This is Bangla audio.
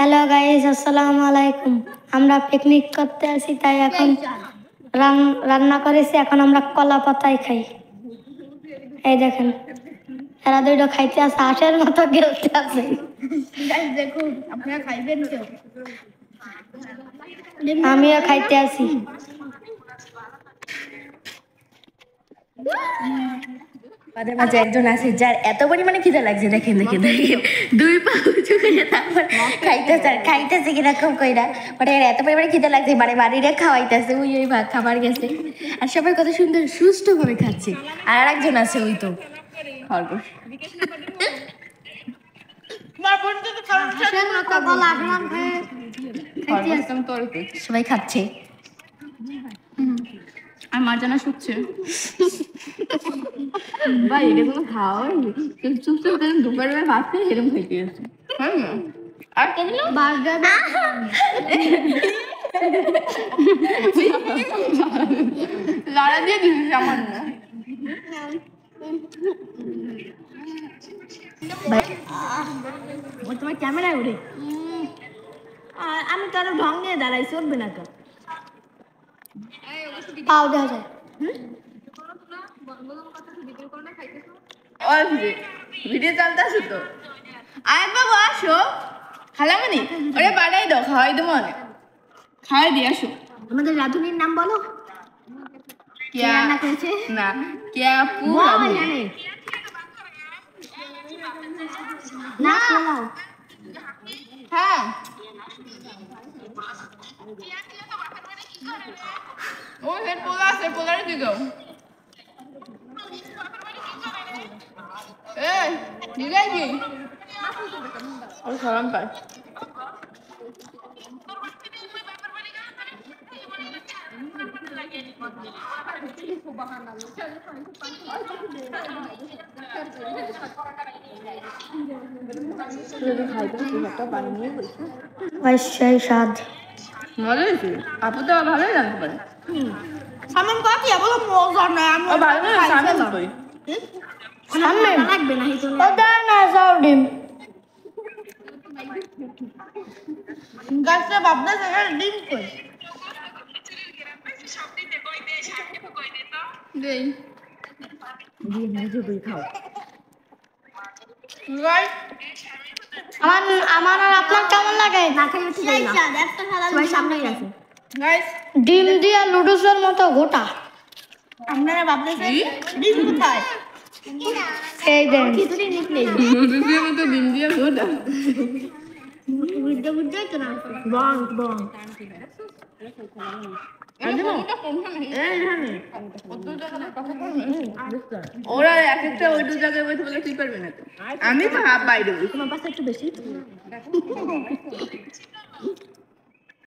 হ্যালো গাইস, আসসালামু আলাইকুম। আমরা পিকনিক করতে আসি, তাই এখন রান্না করেছি। এখন আমরা কলা পাতায় খাই। এই দেখেন, এরা দুটো খাইতে আছে, হাঁসের মতো গেলতে আছে। দেখুন আপনারা খাইবেন তো, আমিও খাইতে আছি। আমাদের মাঝে একজন আছে যার এত পরিমাণে খিদে লাগছে, দেখেন দেখেন দেখেন, দুই পা উঁচু করে তারপর খাইতেছে কিরকম কইরা, মানে এত পরিমাণে খিদে লাগছে, মানে বাড়িরে খাওয়াইতেছে, ওই ভাত খাবার গেছে, আর সবাই কত সুন্দর সুষ্ঠুভাবে খাচ্ছে। আর একজন আছে ওই তো খরগোশ, সবাই খাচ্ছে। আর মা জানা শুচ্ছে ভাই, এটা কোনো খাওয়া চুপচাপ দুপুরবেলা ভাত খেয়ে এরকম খাইতে আছে। আর কে দিল লড়া দিয়ে দিবি সামান্য। তোমার ক্যামেরায় উঠে আমি তো আরো ঢং নিয়ে দাঁড়াই, চলবে না তো। পাও দেখা যায়। ভিডিও চালতেছো তো, আয় বাবু আসো, খালামনি ওরে বাড়াই দাও, খাওয়াই দেবো, অনেক খাওয়াই দিয়ে আসো। আমাদের রাধুনির নাম বলো। রান্না করেছে না কেয়া পুরা না হ্যাঁ ও হেড পোলা আছে, পোলারে দিগো এই দিলাই কি ও সালাম পাই। সেই স্বাদ মজা হয়েছে, আপু তো ভালোই রাখতে পারে। সামন কাকি বলো মজা নাই, আমি ভালো সামন কই সামনে লাগবে না হিতো ও দাও না যাও ডিম। গাছটা বাবনা জায়গা ডিম কই দেই খাও। রাইট আমার আর আপনার কেমন লাগে? না খাই হচ্ছে সবাই সামনেই আছে। গাইস ডিম দিয়া লুডুসের মতো গোটা। আপনারা বাবনা ডিম কোথায়? এই দেন খিচুড়ি নিকলে নুডলসের মতো ডিম দিয়ে গোটা বুঝতে তো না বং বং ওরা এক একটা ওই দু জায়গায় বসে বলে তুই পারবে না তো, আমি তো হাফ বাইরে তোমার পাশে একটু বেশি